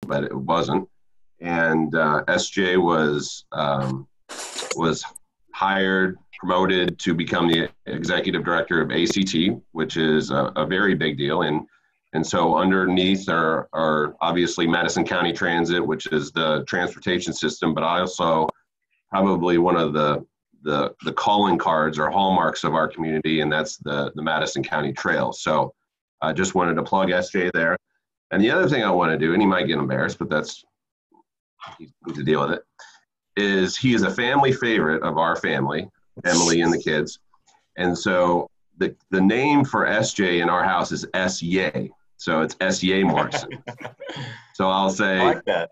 but it wasn't. And SJ was hired, promoted to become the executive director of ACT, which is a very big deal. And so underneath are obviously Madison County Transit, which is the transportation system, but also probably one of the calling cards or hallmarks of our community, and that's the Madison County Trails. So I just wanted to plug SJ there. And the other thing I want to do, and he might get embarrassed, but he needs to deal with it, is he is a family favorite of our family, Emily and the kids. And so the name for SJ in our house is S-Yay. So it's S-Yay Morrison. So I'll say, I like that.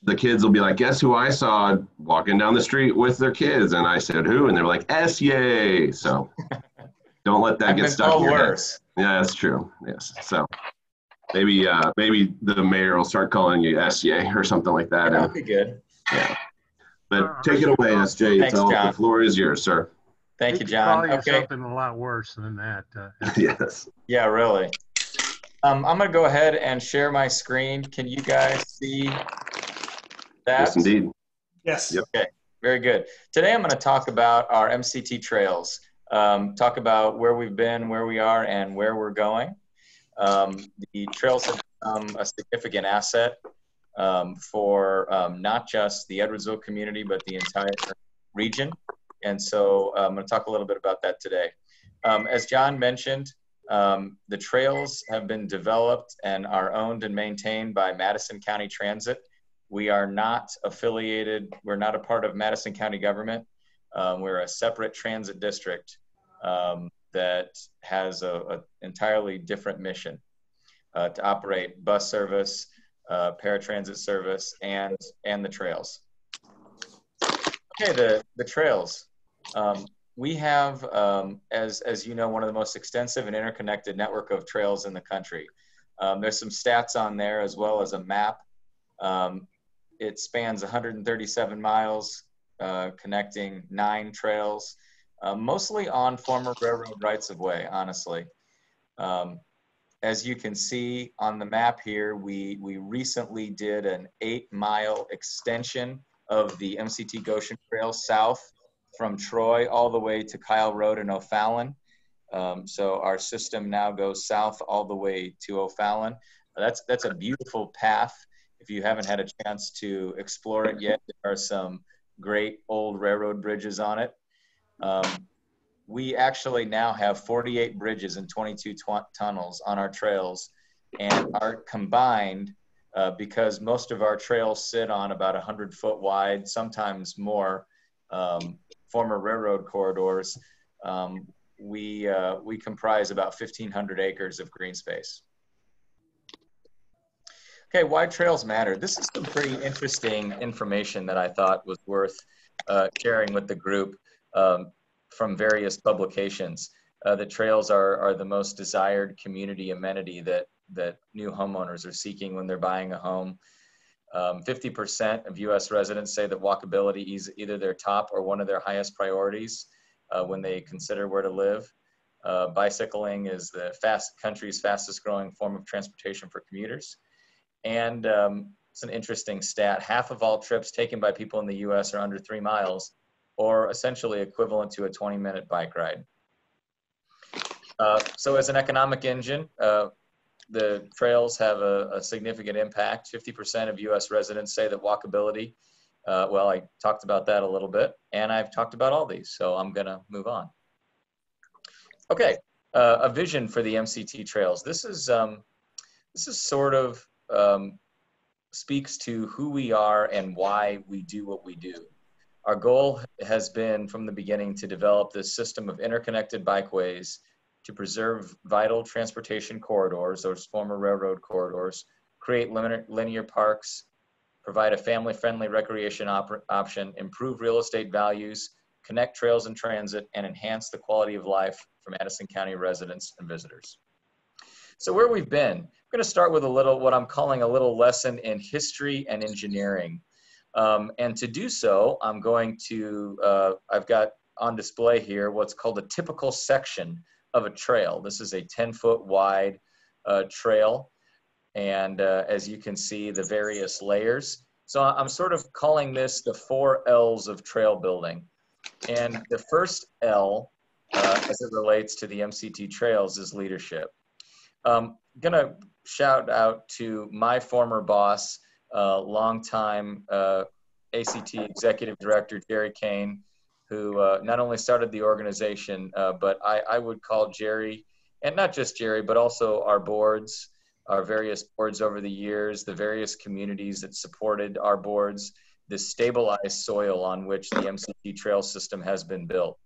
The kids will be like, guess who I saw walking down the street with their kids? And I said, who? And they're like, S-Yay. So don't let that get stuck in your head. Yeah, that's true. Yes. So maybe the mayor will start calling you S-Yay or something like that. That'd be good. Yeah. But take it away, SJ. Thanks, John. The floor is yours, sir. Thank you, John. Okay. Something a lot worse than that. Yes. Yeah, really. I'm going to go ahead and share my screen. Can you guys see that? Yes, indeed. Yes. Yep. Okay, very good. Today I'm going to talk about our MCT trails, talk about where we've been, where we are, and where we're going. The trails have become a significant asset for not just the Edwardsville community, but the entire region. And so I'm going to talk a little bit about that today. As John mentioned, the trails have been developed and are owned and maintained by Madison County Transit. We are not affiliated. We're not a part of Madison County government. We're a separate transit district that has an entirely different mission to operate bus service, paratransit service, and the trails. Okay, the trails. We have, as you know, one of the most extensive and interconnected network of trails in the country. There's some stats on there as well as a map. It spans 137 miles, connecting 9 trails, mostly on former railroad rights-of-way, honestly. As you can see on the map here, we recently did an 8-mile extension of the MCT Goshen Trail south from Troy all the way to Kyle Road in O'Fallon. So our system now goes south all the way to O'Fallon. That's a beautiful path. If you haven't had a chance to explore it yet, there are some great old railroad bridges on it. We actually now have 48 bridges and 22 tunnels on our trails, and are combined because most of our trails sit on about 100-foot wide, sometimes more, former railroad corridors. We comprise about 1,500 acres of green space. Okay, why trails matter. This is some pretty interesting information that I thought was worth sharing with the group from various publications. The trails are the most desired community amenity that new homeowners are seeking when they're buying a home. 50% of U.S. residents say that walkability is either their top or one of their highest priorities when they consider where to live. Bicycling is the country's fastest growing form of transportation for commuters. And it's an interesting stat. Half of all trips taken by people in the U.S. are under 3 miles, or essentially equivalent to a 20-minute bike ride. So as an economic engine, the trails have a significant impact. 50% of U.S. residents say that walkability, well, I talked about that a little bit, and I've talked about all these, so I'm going to move on. Okay, a vision for the MCT trails. This is sort of speaks to who we are and why we do what we do. Our goal has been from the beginning to develop this system of interconnected bikeways to preserve vital transportation corridors, those former railroad corridors, create linear parks, provide a family-friendly recreation option, improve real estate values, connect trails and transit, and enhance the quality of life for Madison County residents and visitors. So where we've been, I'm going to start with what I'm calling a little lesson in history and engineering. And to do so, I'm going to, I've got on display here what's called a typical section of a trail. This is a 10-foot wide trail. And as you can see, the various layers. So I'm sort of calling this the 4 L's of trail building. And the first L, as it relates to the MCT Trails, is leadership. Gonna shout out to my former boss, longtime ACT Executive Director, Jerry Kane, who not only started the organization, but I would call Jerry, and not just Jerry, but also our boards, our various boards over the years, the various communities that supported our boards, the stabilized soil on which the MCT trail system has been built.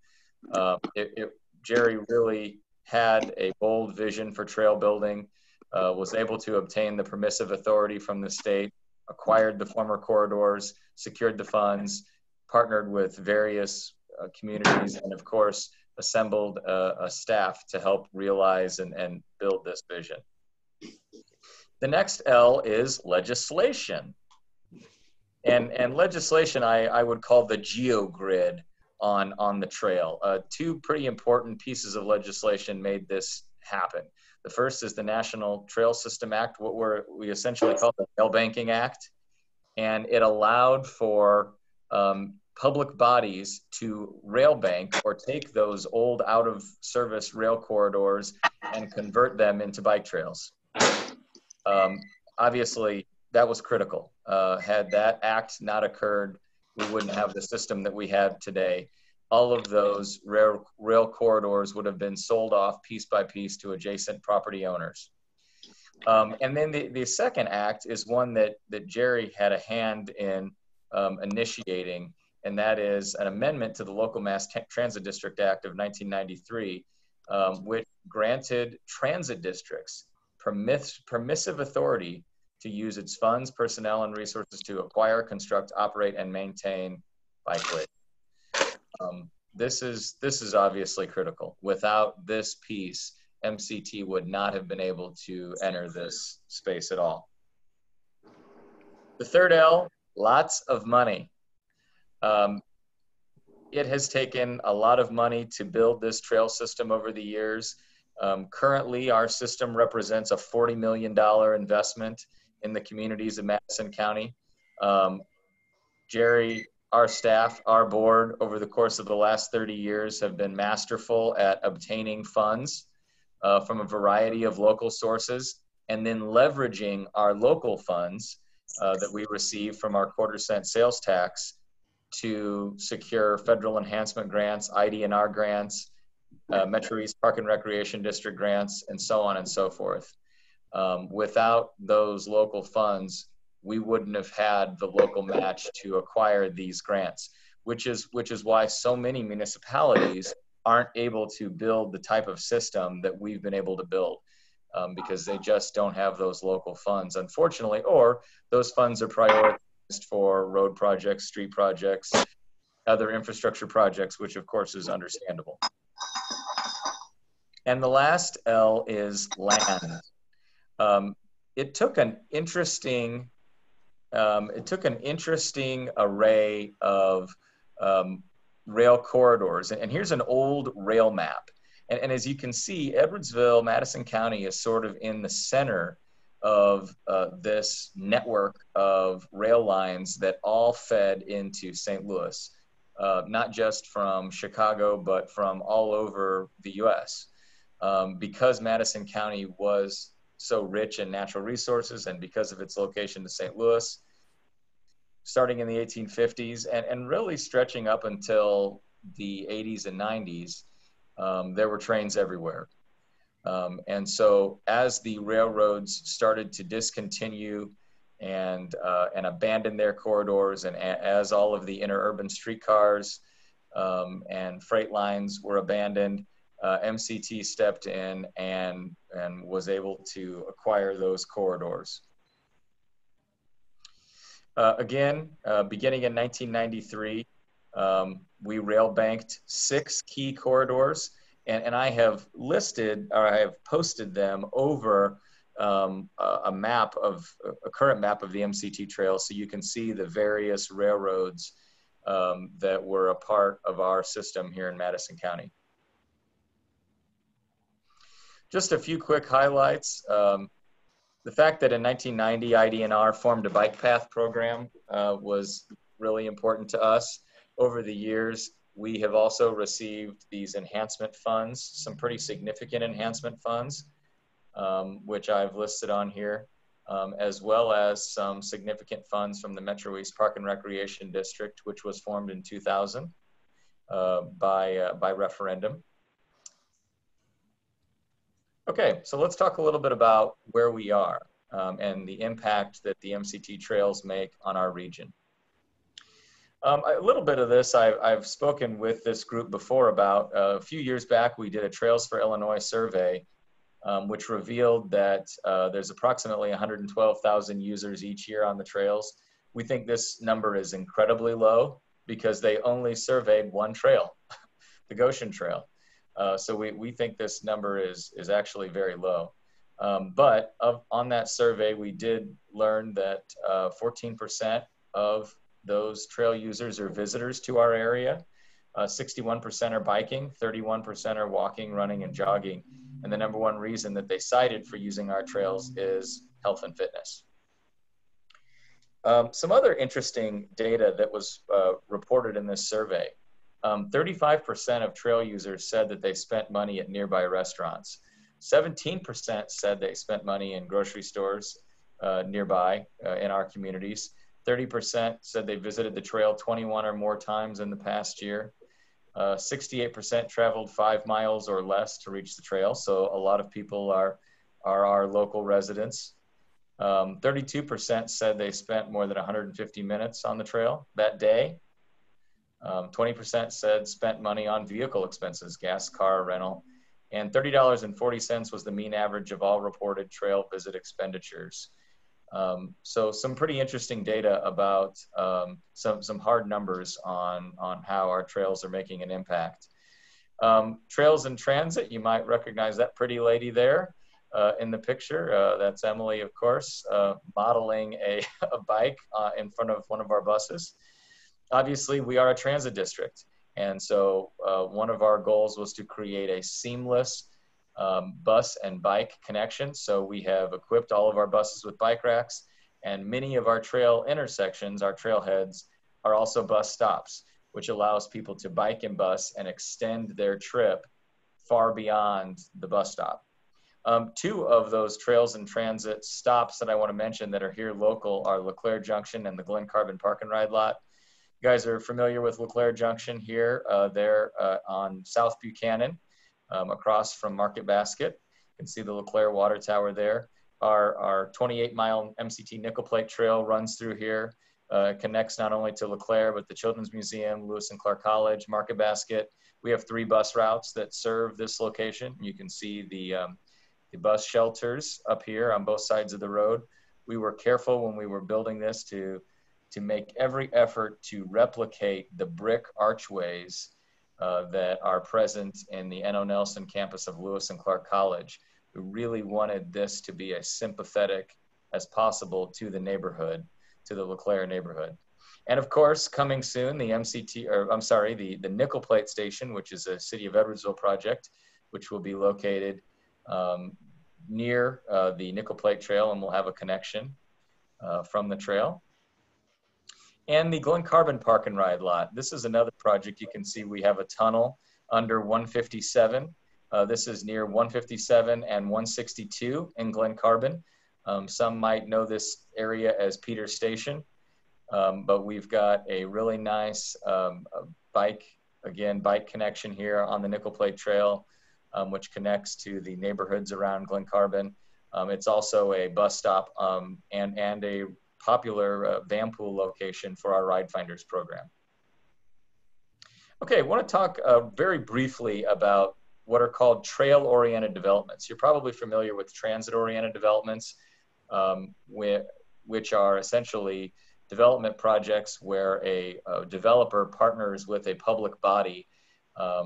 Jerry really had a bold vision for trail building, was able to obtain the permissive authority from the state, acquired the former corridors, secured the funds, partnered with various communities, and of course, assembled a staff to help realize and build this vision. The next L is legislation. And legislation, I would call the geogrid on the trail. 2 pretty important pieces of legislation made this happen. The first is the National Trail System Act, what we essentially call the Rail Banking Act. And it allowed for public bodies to rail bank or take those old out of service rail corridors and convert them into bike trails. Obviously, that was critical. Had that act not occurred, we wouldn't have the system that we have today. All of those rail corridors would have been sold off piece by piece to adjacent property owners. And then the second act is one that Jerry had a hand in initiating, and that is an amendment to the Local Mass Transit District Act of 1993, which granted transit districts permissive authority to use its funds, personnel, and resources to acquire, construct, operate, and maintain bikeways. This is obviously critical. Without this piece, MCT would not have been able to enter this space at all. The third L, lots of money. It has taken a lot of money to build this trail system over the years. Currently, our system represents a $40 million investment in the communities of Madison County. Jerry, our staff, our board, over the course of the last 30 years have been masterful at obtaining funds from a variety of local sources, and then leveraging our local funds that we receive from our quarter-cent sales tax to secure federal enhancement grants, IDNR grants, Metro East Park and Recreation District grants, and so on and so forth. Without those local funds, we wouldn't have had the local match to acquire these grants, which is why so many municipalities aren't able to build the type of system that we've been able to build because they just don't have those local funds, unfortunately, or those funds are prioritized for road projects, street projects, other infrastructure projects, which of course is understandable. And the last L is land. It took an interesting array of rail corridors. And here's an old rail map. And as you can see, Edwardsville, Madison County is sort of in the center of this network of rail lines that all fed into St. Louis, not just from Chicago, but from all over the US. Because Madison County was so rich in natural resources and because of its location to St. Louis, starting in the 1850s and really stretching up until the 80s and 90s, there were trains everywhere. And so as the railroads started to discontinue and abandon their corridors, and as all of the interurban streetcars and freight lines were abandoned, MCT stepped in and was able to acquire those corridors. Beginning in 1993, we rail banked 6 key corridors, and I have listed, or I have posted them over a current map of the MCT Trail, so you can see the various railroads that were a part of our system here in Madison County. Just a few quick highlights. The The fact that in 1990 IDNR formed a bike path program was really important to us. Over the years, we have also received these enhancement funds, some pretty significant enhancement funds, which I've listed on here, as well as some significant funds from the Metro East Park and Recreation District, which was formed in 2000 by referendum. Okay, so let's talk a little bit about where we are and the impact that the MCT trails make on our region. A little bit of this I've spoken with this group before about. A few years back, we did a Trails for Illinois survey, which revealed that there's approximately 112,000 users each year on the trails. We think this number is incredibly low because they only surveyed one trail, the Goshen Trail. So we think this number is actually very low. But on that survey, we did learn that 14% of those trail users are visitors to our area. 61% are biking, 31% are walking, running, and jogging. And the number one reason that they cited for using our trails is health and fitness. Some other interesting data that was reported in this survey. 35% of trail users said that they spent money at nearby restaurants. 17% said they spent money in grocery stores nearby in our communities. 30% said they visited the trail 21 or more times in the past year. 68% traveled 5 miles or less to reach the trail. So a lot of people are our local residents. 32% said they spent more than 150 minutes on the trail that day. 20% said spent money on vehicle expenses, gas, car, rental, and $30.40 was the mean average of all reported trail visit expenditures. So some pretty interesting data about some hard numbers on how our trails are making an impact. Trails in transit, you might recognize that pretty lady there in the picture. That's Emily, of course, modeling a bike in front of one of our buses. Obviously, we are a transit district. And so one of our goals was to create a seamless bus and bike connection. So we have equipped all of our buses with bike racks, and many of our trail intersections, our trailheads, are also bus stops, which allows people to bike and bus and extend their trip far beyond the bus stop. 2 of those trails and transit stops that I want to mention that are here local are LeClaire Junction and the Glen Carbon Park and Ride Lot. You guys are familiar with LeClaire Junction here. They're on South Buchanan, across from Market Basket. You can see the LeClaire Water Tower there. Our 28-mile MCT nickel plate trail runs through here, connects not only to LeClaire, but the Children's Museum, Lewis and Clark College, Market Basket. We have 3 bus routes that serve this location. You can see the bus shelters up here on both sides of the road. We were careful when we were building this to make every effort to replicate the brick archways that are present in the N.O. Nelson campus of Lewis and Clark College. We really wanted this to be as sympathetic as possible to the neighborhood, to the LeClaire neighborhood. And of course, coming soon, the nickel plate station, which is a City of Edwardsville project, which will be located near the nickel plate trail, and we'll have a connection from the trail. And the Glen Carbon Park and Ride Lot. This is another project. You can see we have a tunnel under 157. This is near 157 and 162 in Glen Carbon. Some might know this area as Peters Station, but we've got a really nice bike connection here on the nickel plate trail, which connects to the neighborhoods around Glen Carbon. It's also a bus stop and a popular van pool location for our Ride Finders program. Okay, I want to talk very briefly about what are called trail-oriented developments. You're probably familiar with transit-oriented developments, which are essentially development projects where a developer partners with a public body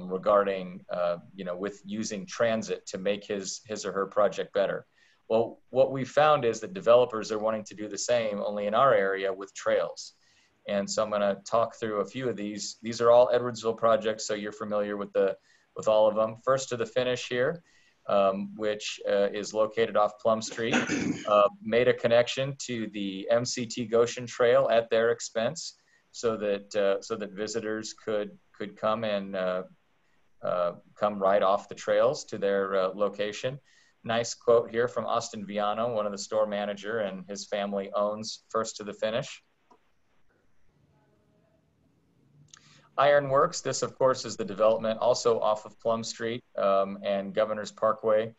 regarding, with using transit to make his or her project better. Well, what we found is that developers are wanting to do the same, only in our area with trails. And so I'm going to talk through a few of these. These are all Edwardsville projects, so you're familiar with all of them. First to the finish here, which is located off Plum Street, made a connection to the MCT Goshen Trail at their expense, so that visitors could come and come right off the trails to their location. Nice quote here from Austin Viano, one of the store manager, and his family owns First to the Finish. Ironworks, this of course is the development also off of Plum Street and Governor's Parkway,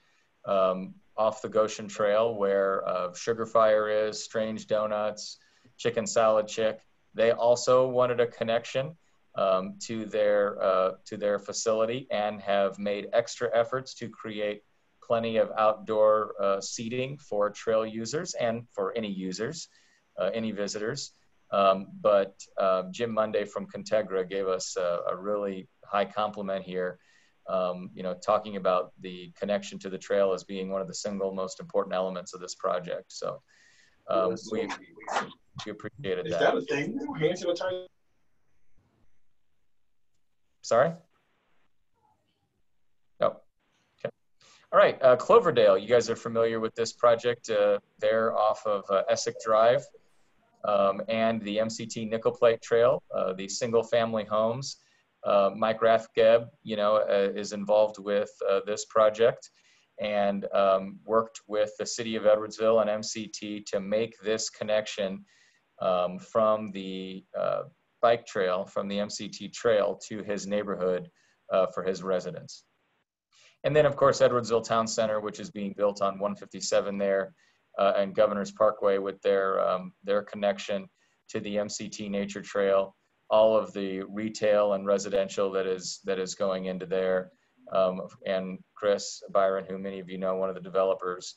off the Goshen Trail, where Sugar Fire is, Strange Donuts, Chicken Salad Chick. They also wanted a connection to their facility and have made extra efforts to create plenty of outdoor seating for trail users and for any users, any visitors. But Jim Monday from Contegra gave us a really high compliment here, talking about the connection to the trail as being one of the single most important elements of this project. So we appreciated that. Is that a thing? Sorry? Oh, okay. All right, Cloverdale, you guys are familiar with this project. They're off of Essex Drive. And the MCT Nickel Plate Trail, the single family homes. Mike Rathgeb, is involved with this project and worked with the city of Edwardsville and MCT to make this connection from the bike trail, from the MCT trail to his neighborhood for his residents. And then of course, Edwardsville Town Center, which is being built on 157 there, and Governor's Parkway with their connection to the MCT Nature Trail, all of the retail and residential that is going into there, and Chris Byron, who many of you know, one of the developers,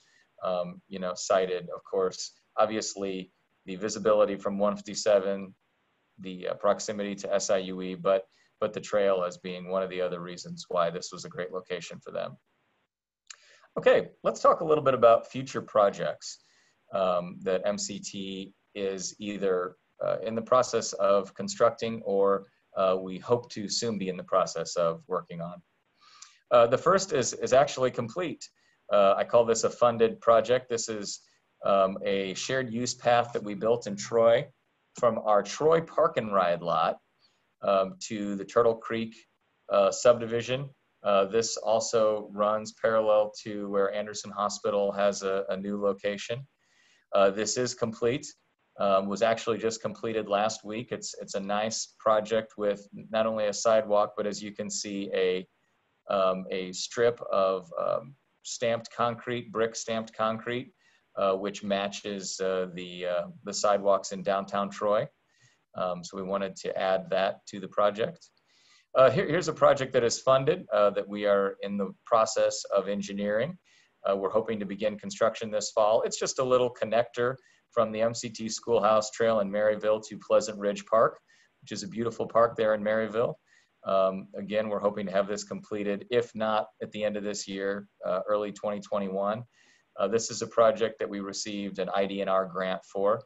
cited, of course, obviously the visibility from 157, the proximity to SIUE, but the trail as being one of the other reasons why this was a great location for them. Okay, let's talk a little bit about future projects that MCT is either in the process of constructing or we hope to soon be in the process of working on. The first is actually complete. I call this a funded project. This is a shared use path that we built in Troy from our Troy Park and Ride lot to the Turtle Creek subdivision. This also runs parallel to where Anderson Hospital has a new location. This is complete, was actually just completed last week. It's a nice project with not only a sidewalk, but as you can see, a strip of stamped concrete, brick stamped concrete, which matches the sidewalks in downtown Troy. So we wanted to add that to the project. Here's a project that is funded that we are in the process of engineering. We're hoping to begin construction this fall. It's just a little connector from the MCT Schoolhouse Trail in Maryville to Pleasant Ridge Park, which is a beautiful park there in Maryville. Again, we're hoping to have this completed, if not at the end of this year, early 2021. This is a project that we received an IDNR grant for.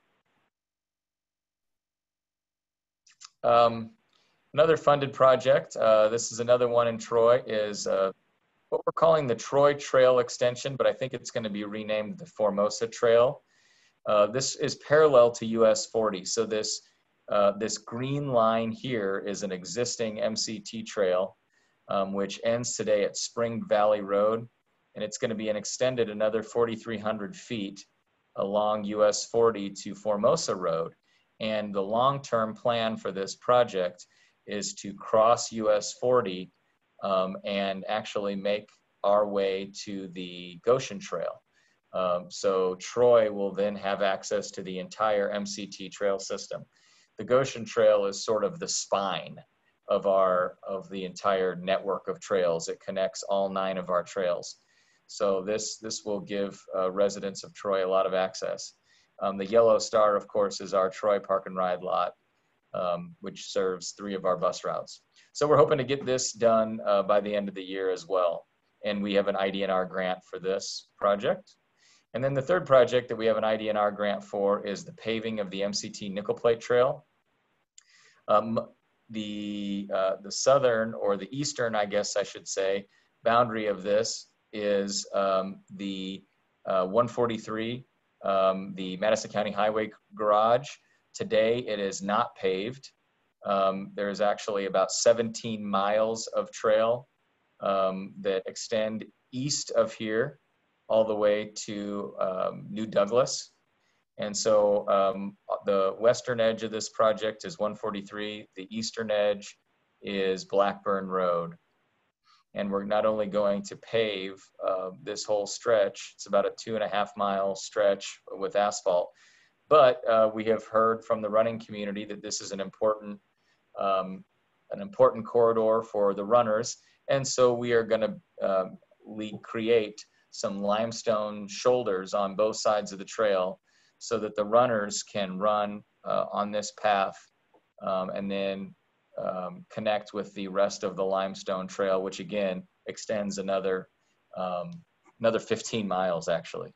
Another funded project, this is another one in Troy, is what we're calling the Troy Trail Extension, but I think it's going to be renamed the Formosa Trail. This is parallel to US 40. So this green line here is an existing MCT trail, which ends today at Spring Valley Road. And it's going to be extended another 4,300 feet along US 40 to Formosa Road. And the long-term plan for this project is to cross US 40 and actually make our way to the Goshen Trail. So Troy will then have access to the entire MCT trail system. The Goshen Trail is sort of the spine of the entire network of trails. It connects all 9 of our trails. So this will give residents of Troy a lot of access. The yellow star, of course, is our Troy Park and Ride lot, which serves 3 of our bus routes. So we're hoping to get this done by the end of the year as well. And we have an IDNR grant for this project. And then the third project that we have an IDNR grant for is the paving of the MCT Nickel Plate Trail. The southern, or the eastern, I guess I should say, boundary of this is the 143, the Madison County Highway Garage. Today, it is not paved. There's actually about 17 miles of trail that extend east of here all the way to New Douglas. And so the western edge of this project is 143. The eastern edge is Blackburn Road. And we're not only going to pave this whole stretch, it's about a 2.5 mile stretch with asphalt, but we have heard from the running community that this is an important corridor for the runners. And so we are going to create some limestone shoulders on both sides of the trail so that the runners can run on this path and then connect with the rest of the limestone trail, which again extends another 15 miles actually.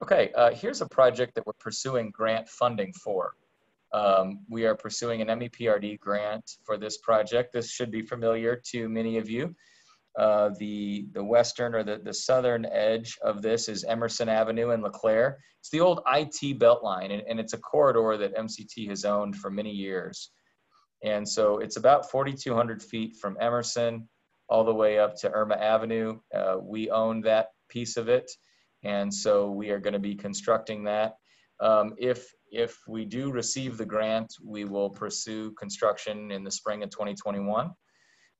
Okay, here's a project that we're pursuing grant funding for. We are pursuing an MEPRD grant for this project. This should be familiar to many of you. The western or the southern edge of this is Emerson Avenue in LeClaire. It's the old IT Beltline, and it's a corridor that MCT has owned for many years. And so it's about 4,200 feet from Emerson all the way up to Irma Avenue. We own that piece of it, and so we are going to be constructing that. If we do receive the grant, we will pursue construction in the spring of 2021.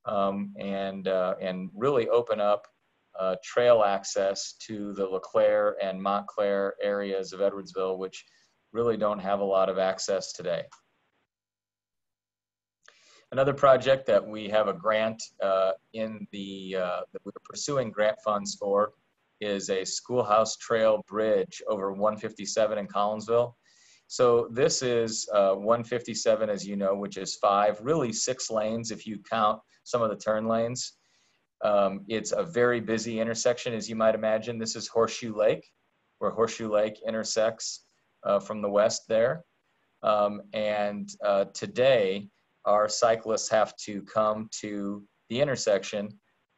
And really open up trail access to the LeClaire and Montclair areas of Edwardsville, which really don't have a lot of access today. Another project that we have a grant that we're pursuing grant funds for is a Schoolhouse Trail Bridge over 157 in Collinsville. So this is 157, as you know, which is 5, really 6 lanes if you count some of the turn lanes. It's a very busy intersection, as you might imagine. This is Horseshoe Lake, where Horseshoe Lake intersects from the west there. Today, our cyclists have to come to the intersection,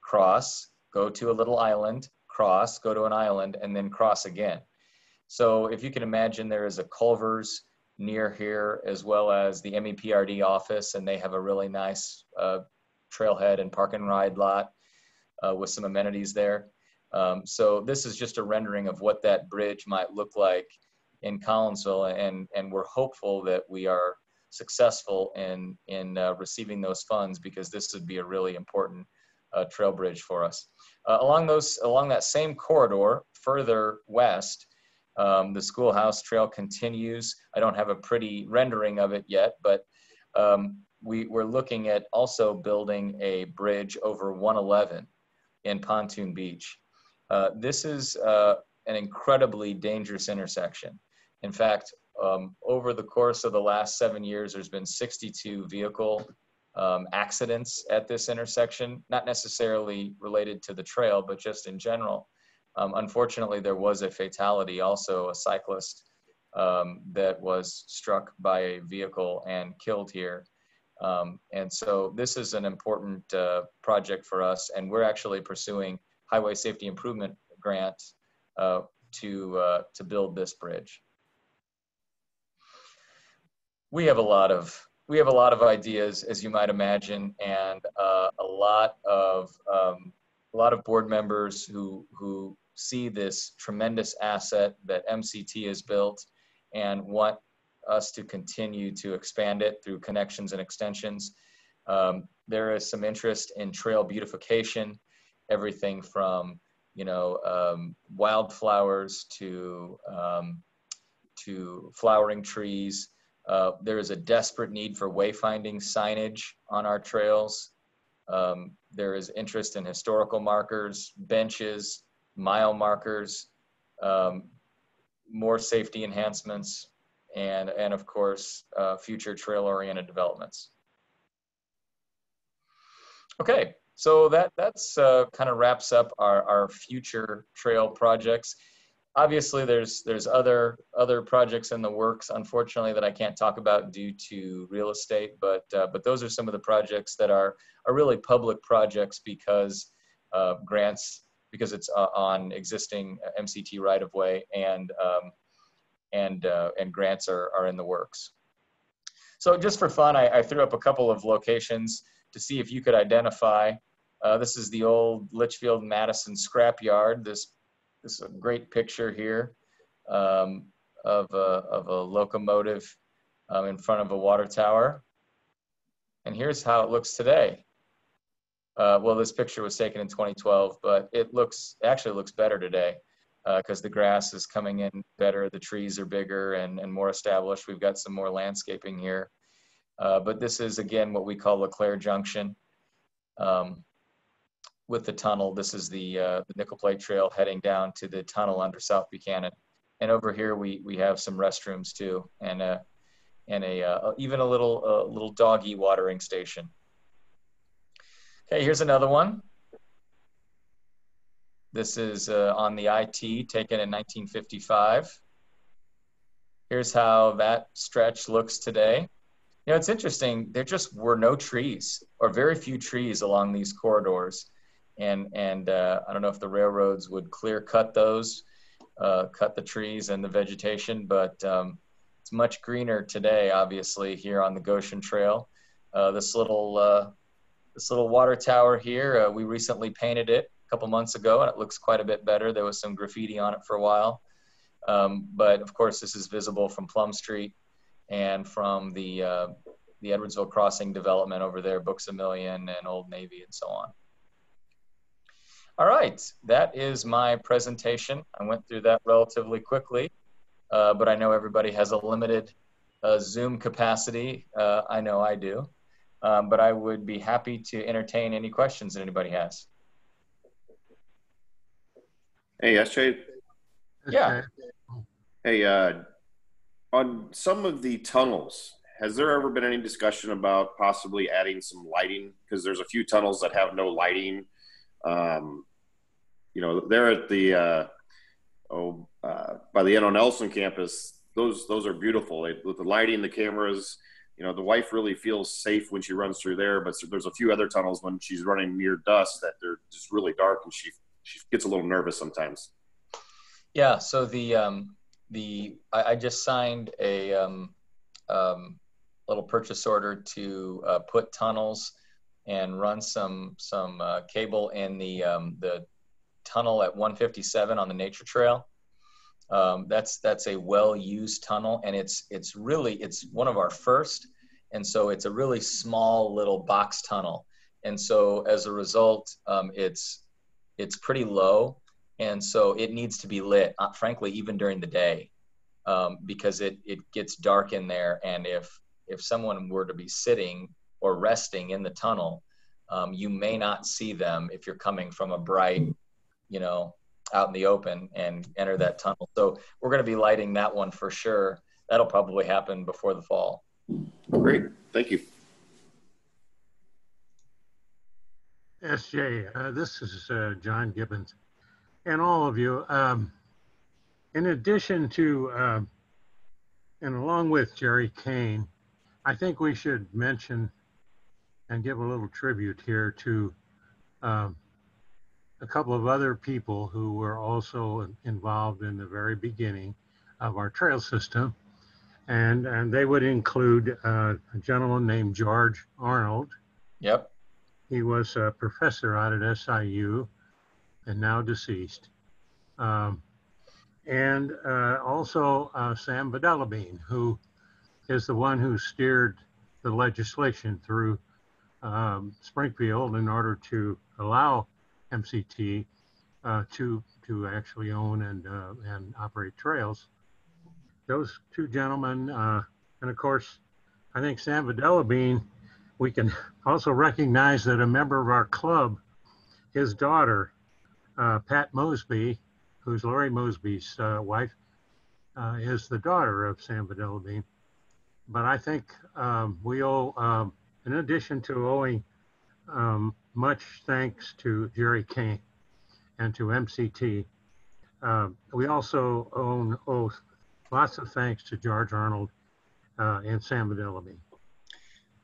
cross, go to a little island, cross, go to an island, and then cross again. So if you can imagine, there is a Culver's near here, as well as the MEPRD office, and they have a really nice trailhead and park and ride lot with some amenities there. So this is just a rendering of what that bridge might look like in Collinsville, and we're hopeful that we are successful in receiving those funds, because this would be a really important trail bridge for us. Along that same corridor, further west, the Schoolhouse Trail continues. I don't have a pretty rendering of it yet, but we're looking at also building a bridge over 111 in Pontoon Beach. This is an incredibly dangerous intersection. In fact, over the course of the last 7 years, there's been 62 vehicle accidents at this intersection, not necessarily related to the trail, but just in general. Unfortunately, there was a fatality, also a cyclist that was struck by a vehicle and killed here. And so this is an important project for us, and we're actually pursuing Highway Safety Improvement Grant to build this bridge. We have a lot of ideas, as you might imagine, and a lot of board members who see this tremendous asset that MCT has built and want us to continue to expand it through connections and extensions. There is some interest in trail beautification, everything from wildflowers to flowering trees. There is a desperate need for wayfinding signage on our trails. There is interest in historical markers, benches, mile markers, more safety enhancements, and of course, future trail-oriented developments. Okay, so that's kind of wraps up our future trail projects. Obviously, there's other projects in the works, unfortunately, that I can't talk about due to real estate. But those are some of the projects that are really public projects because grants, because it's on existing MCT right of way, and grants are in the works. So just for fun, I threw up a couple of locations to see if you could identify. This is the old Litchfield Madison scrapyard. This is a great picture here of a locomotive in front of a water tower. And here's how it looks today. Well, this picture was taken in 2012, but it actually looks better today because the grass is coming in better, the trees are bigger and more established. We've got some more landscaping here. But this is, again, what we call LeClaire Junction. With the tunnel, this is the Nickel Plate Trail heading down to the tunnel under South Buchanan. And over here we have some restrooms too, and even a little doggy watering station. Okay, here's another one. This is on the IT, taken in 1955. Here's how that stretch looks today. You know, it's interesting, there just were no trees, or very few trees along these corridors. And I don't know if the railroads would clear cut those, cut the trees and the vegetation, but it's much greener today, obviously, here on the Goshen Trail. This little water tower here, we recently painted it a couple months ago, and it looks quite a bit better. There was some graffiti on it for a while. But of course, this is visible from Plum Street and from the Edwardsville Crossing development over there, Books A Million and Old Navy and so on. All right, that is my presentation. I went through that relatively quickly, but I know everybody has a limited Zoom capacity. I know I do, but I would be happy to entertain any questions that anybody has. Hey, SJ. Yeah. Hey, on some of the tunnels, has there ever been any discussion about possibly adding some lighting? Because there's a few tunnels that have no lighting. You know, they're at the by the N.O. Nelson campus. Those are beautiful. With the lighting, the cameras, you know, the wife really feels safe when she runs through there. But there's a few other tunnels when she's running near dusk that they're just really dark, and she gets a little nervous sometimes. Yeah. So I just signed a little purchase order to put tunnels and run some cable in the tunnel at 157 on the Nature Trail. That's a well-used tunnel, and it's one of our first, and so it's a really small little box tunnel, and so as a result, it's pretty low, and so it needs to be lit, frankly, even during the day, because it gets dark in there, and if someone were to be sitting or resting in the tunnel, you may not see them if you're coming from a bright, you know, out in the open and enter that tunnel. So we're going to be lighting that one for sure. That'll probably happen before the fall. Great. Thank you. SJ, this is John Gibbons. And all of you, in addition to, and along with Jerry Kane, I think we should mention and give a little tribute here to a couple of other people who were also involved in the very beginning of our trail system. And they would include a gentleman named George Arnold. Yep. He was a professor out at SIU and now deceased. And also Sam Badelabean, who is the one who steered the legislation through Springfield in order to allow MCT to actually own and operate trails. Those two gentlemen, and of course, I think Sam Badelabean, we can also recognize that a member of our club, his daughter, Pat Mosby, who's Lori Mosby's wife, is the daughter of Sam Badelabean. But I think we owe, in addition to owing much thanks to Jerry Kane and to MCT, We also owe lots of thanks to George Arnold and Sam Badelaby.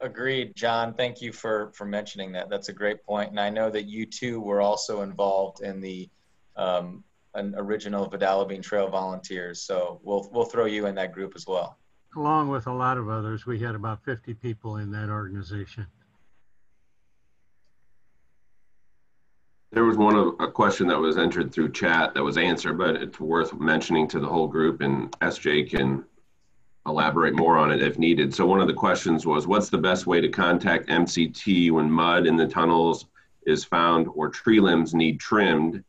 Agreed, John. Thank you for mentioning that. That's a great point. And I know that you too were also involved in the an original Badalabean Trail Volunteers. So we'll throw you in that group as well. Along with a lot of others, we had about 50 people in that organization. There was a question that was entered through chat that was answered, but it's worth mentioning to the whole group, and SJ can elaborate more on it if needed. So one of the questions was, what's the best way to contact MCT when mud in the tunnels is found or tree limbs need trimmed?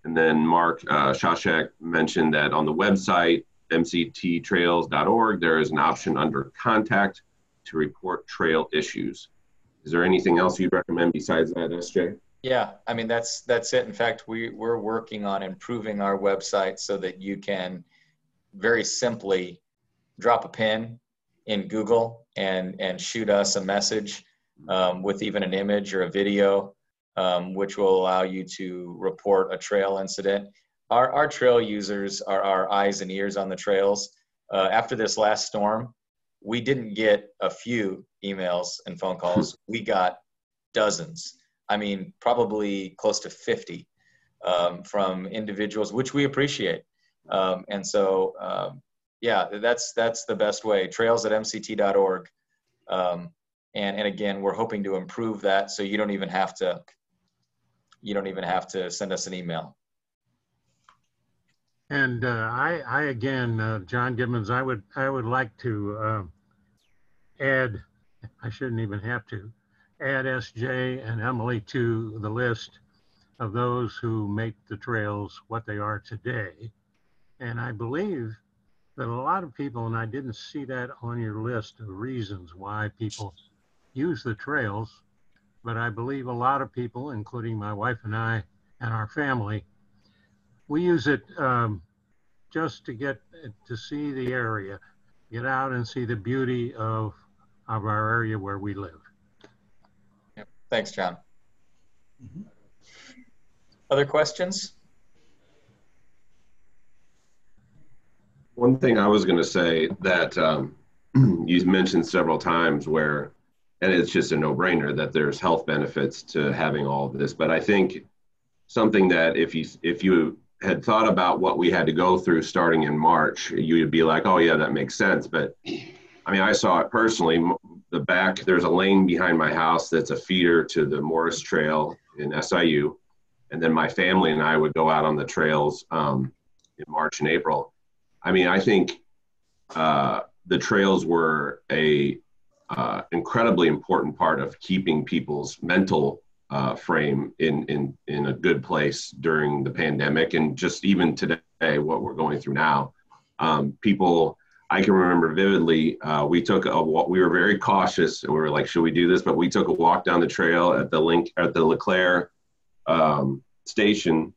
And then Mark Shashak mentioned that on the website, mcttrails.org, there is an option under contact to report trail issues. Is there anything else you'd recommend besides that, SJ? Yeah, I mean, that's it. In fact, we're working on improving our website so that you can very simply drop a pin in Google and shoot us a message with even an image or a video, which will allow you to report a trail incident. Our trail users are our eyes and ears on the trails. After this last storm, we didn't get a few emails and phone calls. We got dozens. I mean, probably close to 50 from individuals, which we appreciate. And so, yeah, that's the best way. trails@mct.org. And again, we're hoping to improve that so you don't even have to send us an email. And I again, John Gibbons, I would like to add, I shouldn't even have to, add SJ and Emily to the list of those who make the trails what they are today. And I believe that a lot of people, and I didn't see that on your list of reasons why people use the trails, but I believe a lot of people, including my wife and I and our family, we use it just to get to see the area, get out and see the beauty of our area where we live. Yep. Thanks, John. Other questions? One thing I was going to say that you mentioned several times where, and it's just a no-brainer that there's health benefits to having all of this, but I think something that if you had thought about what we had to go through starting in March, you'd be like, oh yeah, that makes sense. But I mean, I saw it personally. There's a lane behind my house that's a feeder to the Morris Trail in SIU. And then my family and I would go out on the trails in March and April. I mean, I think the trails were a incredibly important part of keeping people's mental frame in a good place during the pandemic, and just even today, what we're going through now. People, I can remember vividly, we were very cautious, and we were like, should we do this? But we took a walk down the trail at the LeClaire station,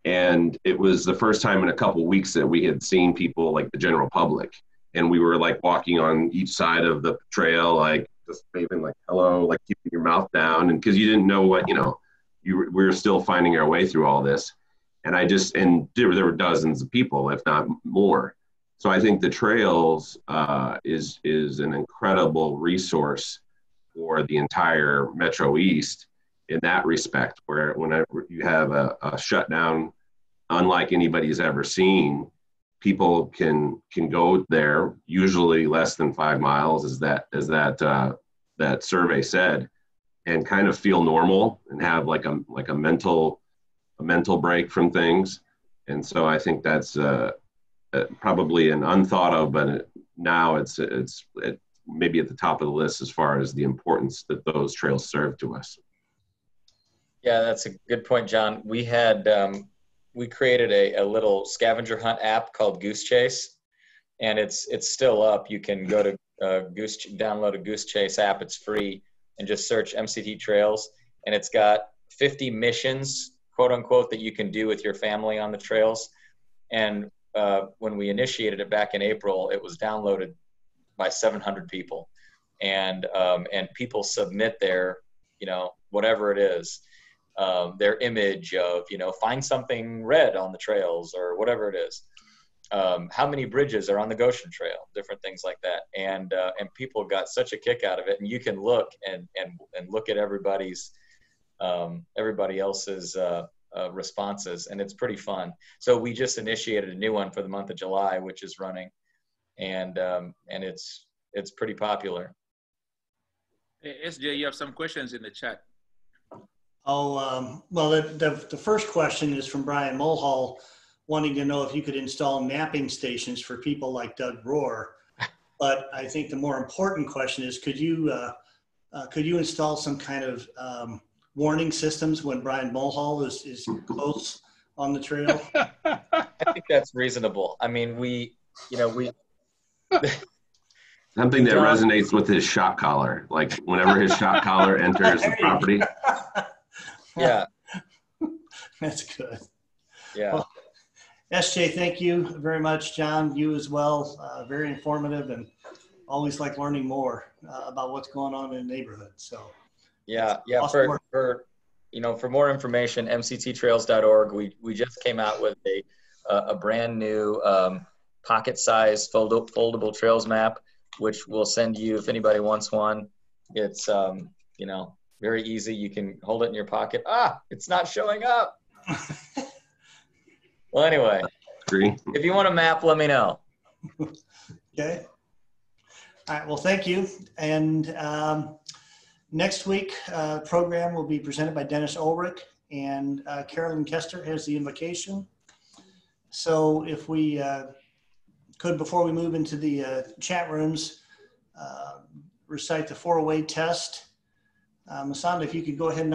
and it was the first time in a couple of weeks that we had seen people like the general public, and we were like walking on each side of the trail, like just waving like hello, like keeping your mouth down, and because you didn't know what, we were still finding our way through all this, and there were dozens of people, if not more. So I think the trails is an incredible resource for the entire Metro East in that respect, where whenever you have a shutdown unlike anybody's ever seen, people can go there, usually less than 5 miles, as that survey said, and kind of feel normal and have like a mental break from things. And so I think that's probably an unthought of, but now it's maybe at the top of the list as far as the importance that those trails serve to us. Yeah, that's a good point, John. We had we created a little scavenger hunt app called Goose Chase, and it's still up. You can go to download a Goose Chase app. It's free, and just search MCT Trails, and it's got 50 missions, quote unquote, that you can do with your family on the trails. And when we initiated it back in April, it was downloaded by 700 people, and people submit their, whatever it is. their image of, find something red on the trails or whatever it is. How many bridges are on the Goshen Trail, different things like that. And people got such a kick out of it. And you can look and look at everybody else's responses, and it's pretty fun. So we just initiated a new one for the month of July, which is running, and it's pretty popular. Hey, SJ, you have some questions in the chat. Oh, well, the first question is from Brian Mulhall, wanting to know if you could install mapping stations for people like Doug Rohr. But I think the more important question is, could you install some kind of warning systems when Brian Mulhall is close on the trail? I think that's reasonable. I mean, Something that resonates with his shot collar, like whenever his shot collar enters the property. Yeah. That's good. Yeah. Well, SJ, thank you very much. John, you as well. Very informative, and always like learning more about what's going on in the neighborhood. So yeah. Awesome. For more information, mcttrails.org. We just came out with a brand new pocket-sized foldable trails map, which we'll send you if anybody wants one. It's very easy. You can hold it in your pocket. It's not showing up. Well, anyway, if you want a map, let me know. Okay. All right. Well, thank you. And next week, program will be presented by Dennis Ulrich, and Carolyn Kester has the invocation. So if we could, before we move into the chat rooms, recite the 408 test. Masanda, if you could go ahead and